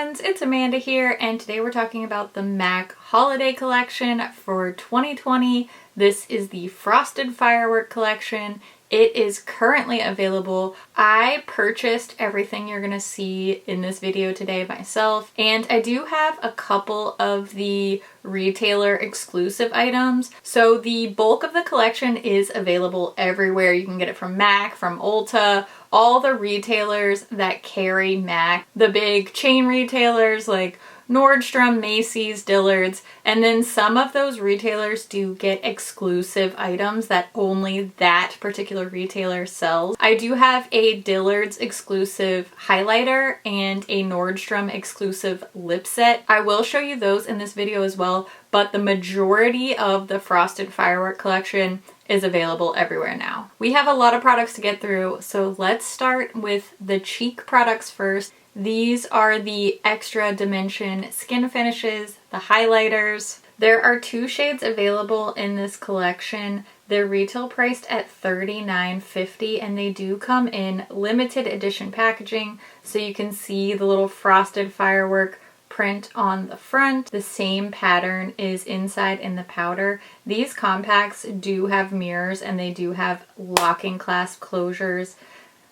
friends, it's Amanda here, and today we're talking about the MAC Holiday Collection for 2020. This is the Frosted Firework Collection. It is currently available. I purchased everything you're gonna see in this video today myself, and I do have a couple of the retailer exclusive items. So the bulk of the collection is available everywhere. You can get it from MAC, from Ulta, all the retailers that carry MAC, the big chain retailers like Nordstrom, Macy's, Dillard's, and then some of those retailers do get exclusive items that only that particular retailer sells. I do have a Dillard's exclusive highlighter and a Nordstrom exclusive lip set. I will show you those in this video as well, but the majority of the Frosted Firework collection is available everywhere now. We have a lot of products to get through, so let's start with the cheek products first. These are the Extra Dimension skin finishes, the highlighters. There are 2 shades available in this collection. They're retail priced at $39.50 and they do come in limited edition packaging, so you can see the little Frosted Firework print on the front. The same pattern is inside in the powder. These compacts do have mirrors and they do have locking clasp closures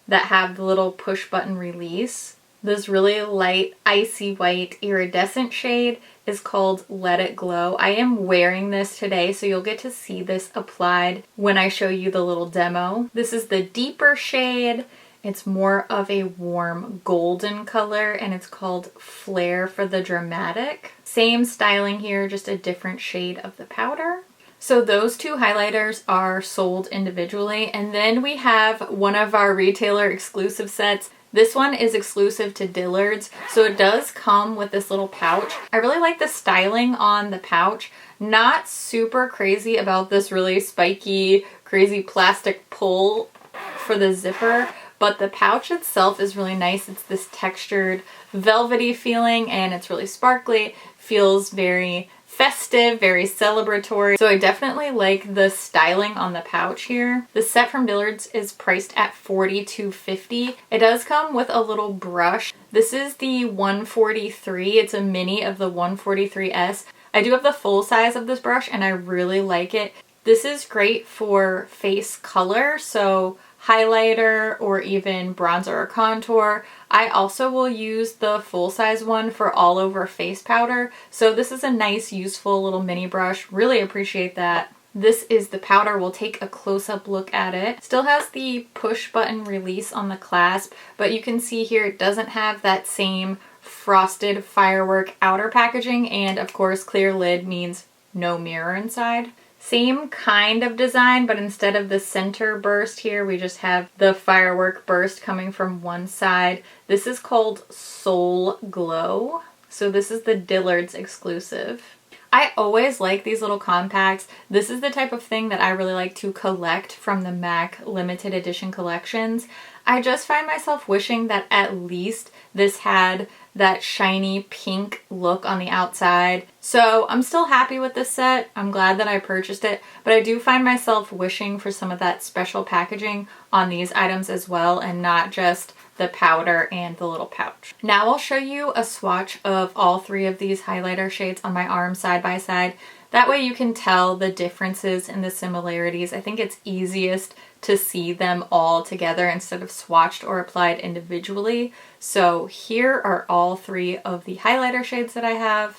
that have the little push button release. This really light icy white iridescent shade is called Let It Glow. I am wearing this today, so you'll get to see this applied when I show you the little demo. This is the deeper shade. It's more of a warm golden color and it's called Flare for the Dramatic. Same styling here, just a different shade of the powder. So those 2 highlighters are sold individually, and then we have one of our retailer exclusive sets. This one is exclusive to Dillard's, so it does come with this little pouch. I really like the styling on the pouch. Not super crazy about this really spiky, crazy plastic pull for the zipper, but the pouch itself is really nice. It's this textured, velvety feeling, and it's really sparkly. Feels very festive, very celebratory. So I definitely like the styling on the pouch here. The set from Dillard's is priced at $42.50. It does come with a little brush. This is the 143. It's a mini of the 143S. I do have the full size of this brush and I really like it. This is great for face color, so highlighter or even bronzer or contour. I also will use the full-size one for all over face powder, so this is a nice, useful little mini brush. Really appreciate that. This is the powder. We'll take a close-up look at it. Still has the push button release on the clasp, but you can see here it doesn't have that same Frosted Firework outer packaging, and of course clear lid means no mirror inside. Same kind of design, but instead of the center burst here, we just have the firework burst coming from one side. This is called Soul Glow. So this is the Dillard's exclusive. I always like these little compacts. This is the type of thing that I really like to collect from the MAC limited edition collections. I just find myself wishing that at least this had that shiny pink look on the outside. So I'm still happy with this set. I'm glad that I purchased it, but I do find myself wishing for some of that special packaging on these items as well, and not just the powder and the little pouch. Now I'll show you a swatch of all 3 of these highlighter shades on my arm side by side. That way you can tell the differences and the similarities. I think it's easiest to see them all together instead of swatched or applied individually. So here are all 3 of the highlighter shades that I have.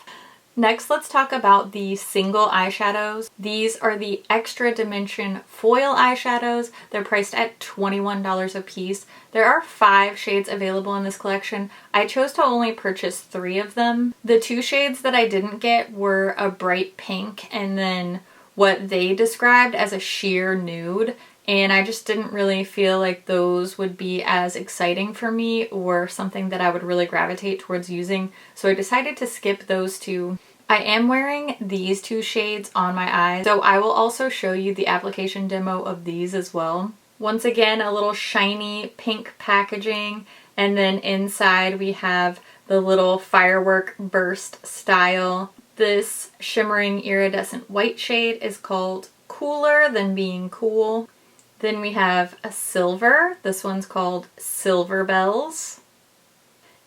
Next, let's talk about the single eyeshadows. These are the Extra Dimension foil eyeshadows. They're priced at $21 a piece. There are 5 shades available in this collection. I chose to only purchase 3 of them. The 2 shades that I didn't get were a bright pink and then what they described as a sheer nude. And I just didn't really feel like those would be as exciting for me or something that I would really gravitate towards using. So I decided to skip those 2. I am wearing these 2 shades on my eyes, so I will also show you the application demo of these as well. Once again, a little shiny pink packaging, and then inside we have the little firework burst style. This shimmering iridescent white shade is called Cooler Than Being Cool. Then we have a silver. This one's called Silver Bells.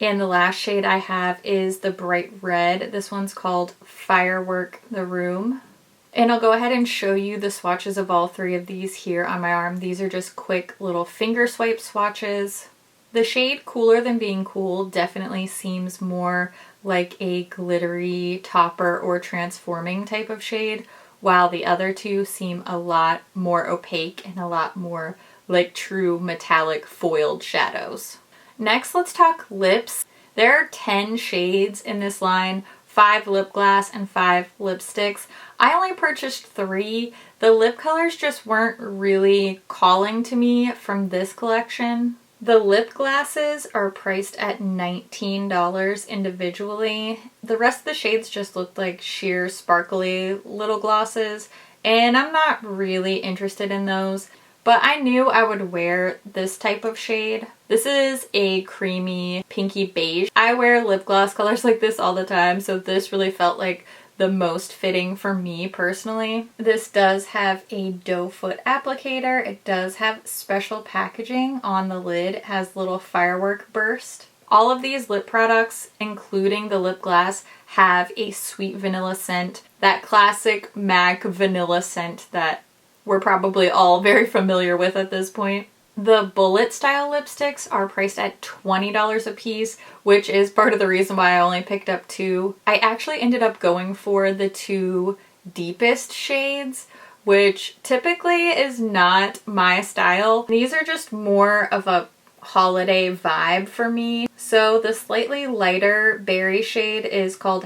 And the last shade I have is the bright red. This one's called Firework the Room. And I'll go ahead and show you the swatches of all three of these here on my arm. These are just quick little finger swipe swatches. The shade Cooler Than Being Cool definitely seems more like a glittery topper or transforming type of shade, while the other two seem a lot more opaque and a lot more like true metallic foiled shadows. Next, let's talk lips. There are 10 shades in this line, 5 lip gloss and 5 lipsticks. I only purchased 3. The lip colors just weren't really calling to me from this collection. The lip glosses are priced at $19 individually. The rest of the shades just looked like sheer sparkly little glosses, and I'm not really interested in those. But I knew I would wear this type of shade. This is a creamy pinky beige. I wear lip gloss colors like this all the time, so this really felt like the most fitting for me personally. This does have a doe foot applicator. It does have special packaging on the lid. It has little firework burst. All of these lip products, including the lip gloss, have a sweet vanilla scent. That classic MAC vanilla scent that we're probably all very familiar with at this point. The bullet style lipsticks are priced at $20 a piece, which is part of the reason why I only picked up 2. I actually ended up going for the 2 deepest shades, which typically is not my style. These are just more of a holiday vibe for me. So the slightly lighter berry shade is called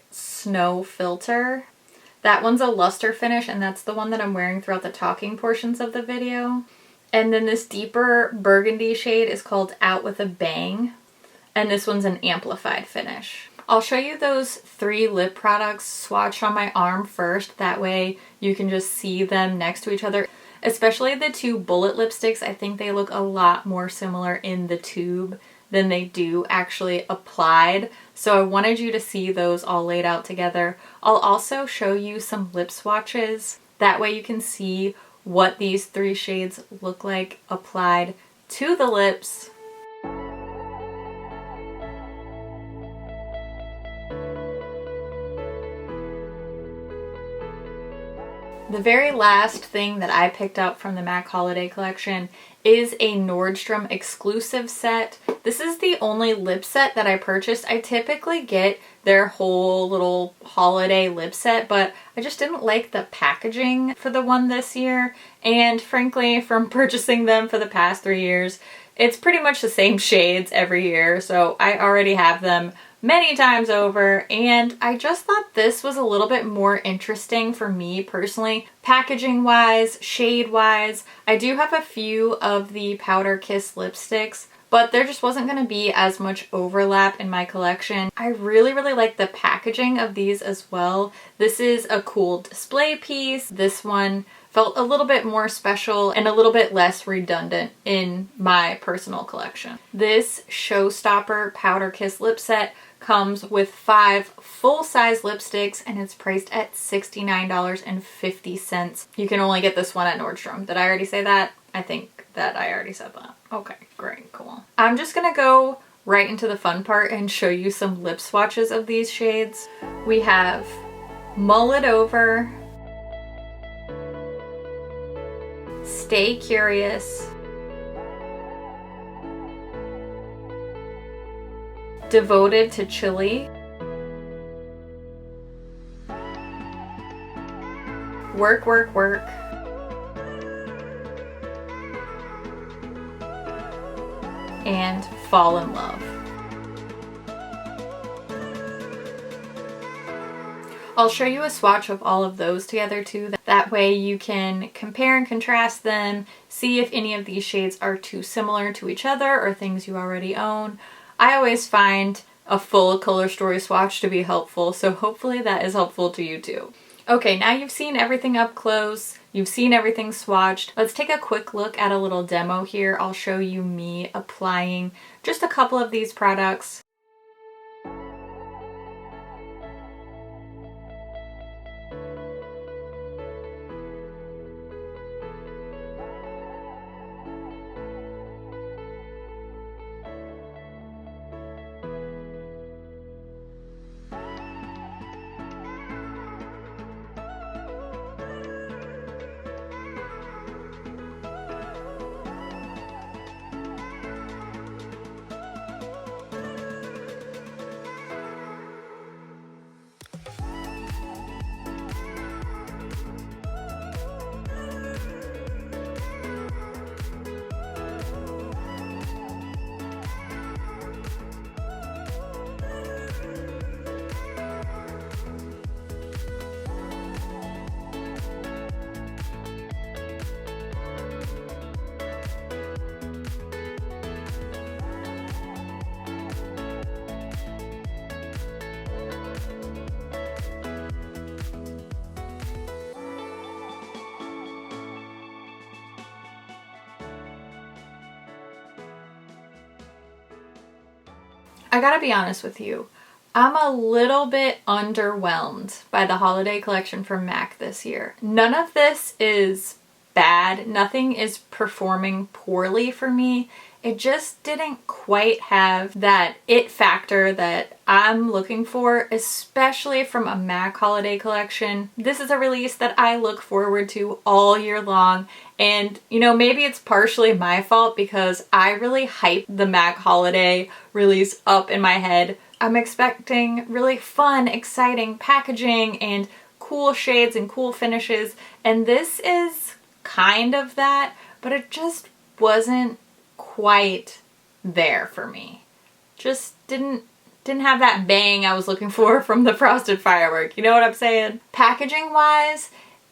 #Snow Filter. That one's a luster finish, and that's the one that I'm wearing throughout the talking portions of the video. And then this deeper burgundy shade is called Out With a Bang, and this one's an amplified finish. I'll show you those 3 lip products swatched on my arm first, that way you can just see them next to each other. Especially the 2 bullet lipsticks, I think they look a lot more similar in the tube than they do actually applied. So I wanted you to see those all laid out together. I'll also show you some lip swatches. That way you can see what these 3 shades look like applied to the lips. The very last thing that I picked up from the MAC Holiday Collection is a Nordstrom exclusive set. This is the only lip set that I purchased. I typically get their whole little holiday lip set, but I just didn't like the packaging for the one this year. And frankly, from purchasing them for the past 3 years, it's pretty much the same shades every year, so I already have them many times over, and I just thought this was a little bit more interesting for me personally, packaging wise, shade wise. I do have a few of the Powder Kiss lipsticks, but there just wasn't going to be as much overlap in my collection. I really like the packaging of these as well. This is a cool display piece. This one felt a little bit more special and a little bit less redundant in my personal collection. This Showstopper Powder Kiss lip set comes with 5 full-size lipsticks, and it's priced at $69.50. You can only get this one at Nordstrom. Did I already say that? I think that I already said that. Okay, great, cool. I'm just gonna go right into the fun part and show you some lip swatches of these shades. We have Mull It Over, Stay Curious, Devoted to Chili, Work, Work, Work, and Fall in Love. I'll show you a swatch of all of those together too. That way you can compare and contrast them, see if any of these shades are too similar to each other or things you already own. I always find a full color story swatch to be helpful, so hopefully that is helpful to you too. Okay, now you've seen everything up close, you've seen everything swatched. Let's take a quick look at a little demo here. I'll show you me applying just a couple of these products. I gotta be honest with you. I'm a little bit underwhelmed by the holiday collection from MAC this year. None of this is bad. Nothing is performing poorly for me. It just didn't quite have that it factor that I'm looking for, especially from a MAC holiday collection. This is a release that I look forward to all year long. And, you know, maybe it's partially my fault because I really hyped the MAC holiday release up in my head. I'm expecting really fun, exciting packaging and cool shades and cool finishes. And this is kind of that, but it just wasn't quite there for me. Just didn't have that bang I was looking for from the Frosted Firework. You know what I'm saying? Packaging wise,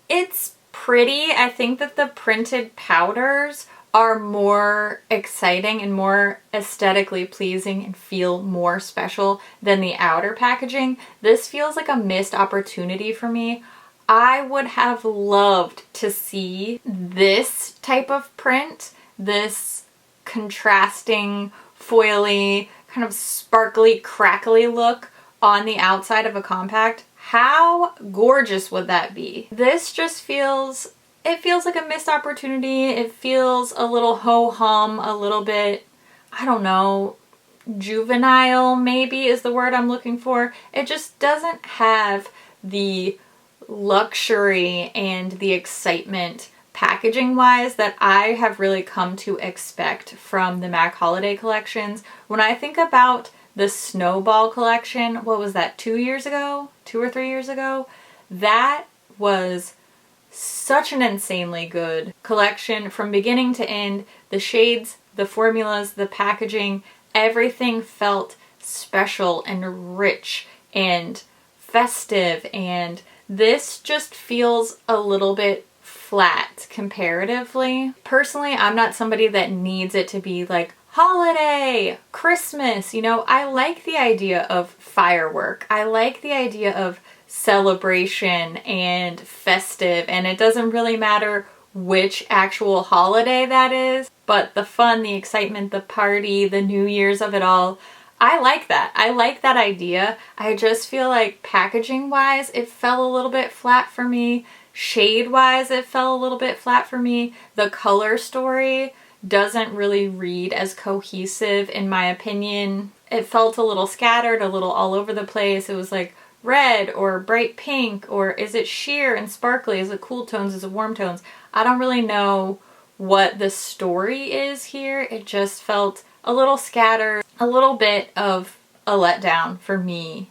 it's pretty. I think that the printed powders are more exciting and more aesthetically pleasing and feel more special than the outer packaging. This feels like a missed opportunity for me. I would have loved to see this type of print, this contrasting, foily, kind of sparkly, crackly look on the outside of a compact. How gorgeous would that be? This just feels, it feels like a missed opportunity. It feels a little ho-hum, a little bit, I don't know, juvenile maybe is the word I'm looking for. It just doesn't have the luxury and the excitement packaging wise that I have really come to expect from the MAC holiday collections. When I think about the Snowball collection, what was that, 2 years ago? 2 or 3 years ago? That was such an insanely good collection from beginning to end. The shades, the formulas, the packaging, everything felt special and rich and festive, and this just feels a little bit flat comparatively. Personally, I'm not somebody that needs it to be like holiday, Christmas, you know. I like the idea of firework. I like the idea of celebration and festive, and it doesn't really matter which actual holiday that is, but the fun, the excitement, the party, the New Year's of it all, I like that. I like that idea. I just feel like packaging wise, it fell a little bit flat for me. Shade wise, it fell a little bit flat for me. The color story doesn't really read as cohesive in my opinion. It felt a little scattered, a little all over the place. It was like red or bright pink, or is it sheer and sparkly? Is it cool tones? Is it warm tones? I don't really know what the story is here. It just felt a little scattered, a little bit of a letdown for me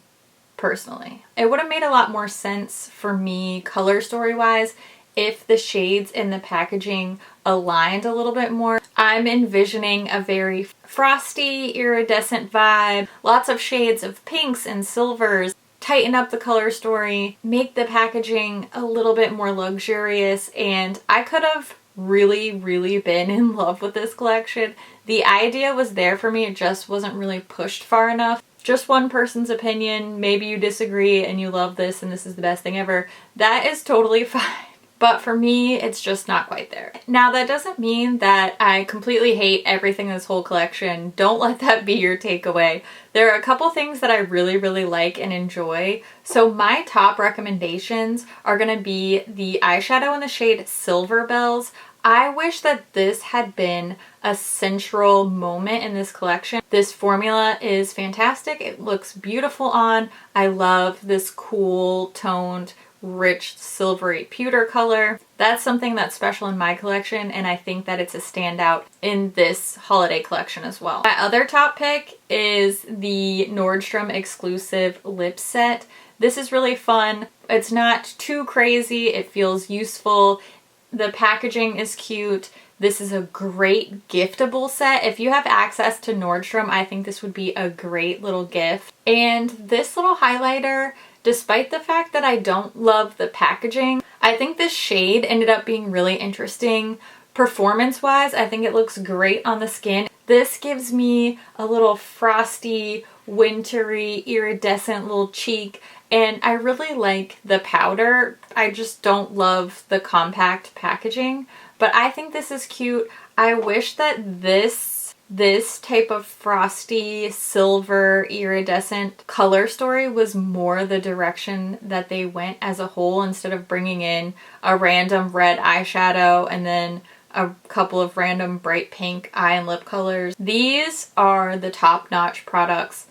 personally. It would have made a lot more sense for me color story wise if the shades in the packaging aligned a little bit more. I'm envisioning a very frosty, iridescent vibe, lots of shades of pinks and silvers. Tighten up the color story, make the packaging a little bit more luxurious, and I could have really been in love with this collection. The idea was there for me, it just wasn't really pushed far enough. Just one person's opinion, maybe you disagree and you love this and this is the best thing ever. That is totally fine. But for me, it's just not quite there. Now, that doesn't mean that I completely hate everything in this whole collection. Don't let that be your takeaway. There are a couple things that I really like and enjoy. So my top recommendations are gonna be the eyeshadow in the shade Silver Bells. I wish that this had been a central moment in this collection. This formula is fantastic. It looks beautiful on. I love this cool toned rich silvery pewter color. That's something that's special in my collection, and I think that it's a standout in this holiday collection as well. My other top pick is the Nordstrom exclusive lip set. This is really fun. It's not too crazy. It feels useful. The packaging is cute. This is a great giftable set. If you have access to Nordstrom, I think this would be a great little gift. And this little highlighter, despite the fact that I don't love the packaging, I think this shade ended up being really interesting. Performance-wise, I think it looks great on the skin. This gives me a little frosty, wintry, iridescent little cheek, and I really like the powder. I just don't love the compact packaging, but I think this is cute. I wish that this this type of frosty, silver, iridescent color story was more the direction that they went as a whole, instead of bringing in a random red eyeshadow and then a couple of random bright pink eye and lip colors. These are the top-notch products.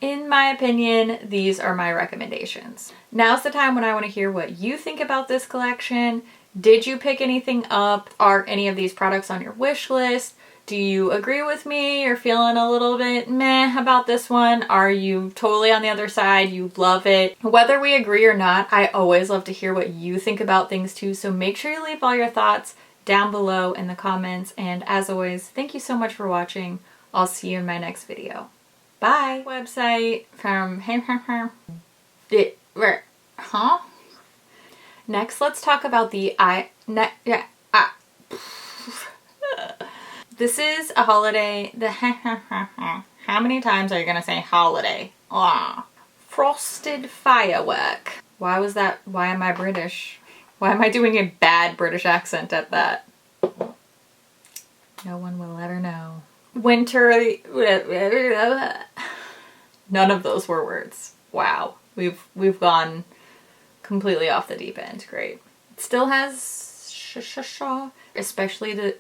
In my opinion, these are my recommendations. Now's the time when I want to hear what you think about this collection. Did you pick anything up? Are any of these products on your wish list? Do you agree with me? You're feeling a little bit meh about this one? Are you totally on the other side? You love it? Whether we agree or not, I always love to hear what you think about things too, so make sure you leave all your thoughts down below in the comments. And as always, thank you so much for watching. I'll see you in my next video. Bye! Website from Next, let's talk about the This is a holiday. How many times are you gonna say holiday? Frosted firework. Why was that? Why am I British? Why am I doing a bad British accent at that? No one will ever know. Winter. None of those were words. Wow. We've gone completely off the deep end. Great. It still has especially the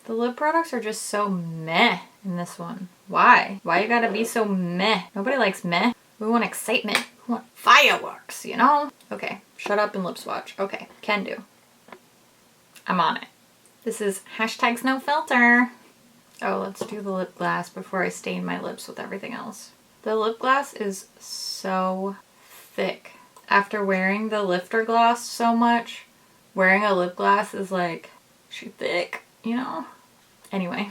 lip products are just so meh in this one. Why? Why you gotta be so meh? Nobody likes meh. We want excitement. We want fireworks, you know? Okay, shut up and lip swatch. Okay, can do. I'm on it. This is #NoFilter. Oh, let's do the lip gloss before I stain my lips with everything else. The lip gloss is so thick. After wearing the lifter gloss so much, wearing a lip gloss is like, she thick, you know? Anyway,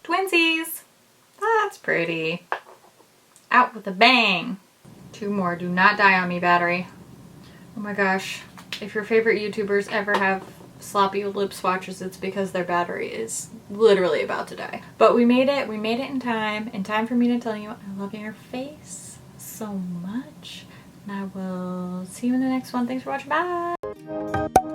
twinsies. That's pretty. Out with a bang. 2 more. Do not die on me, battery. Oh my gosh. If your favorite YouTubers ever have sloppy lip swatches, it's because their battery is literally about to die. But we made it. We made it in time for me to tell you I love your face so much. And I will see you in the next one. Thanks for watching. Bye!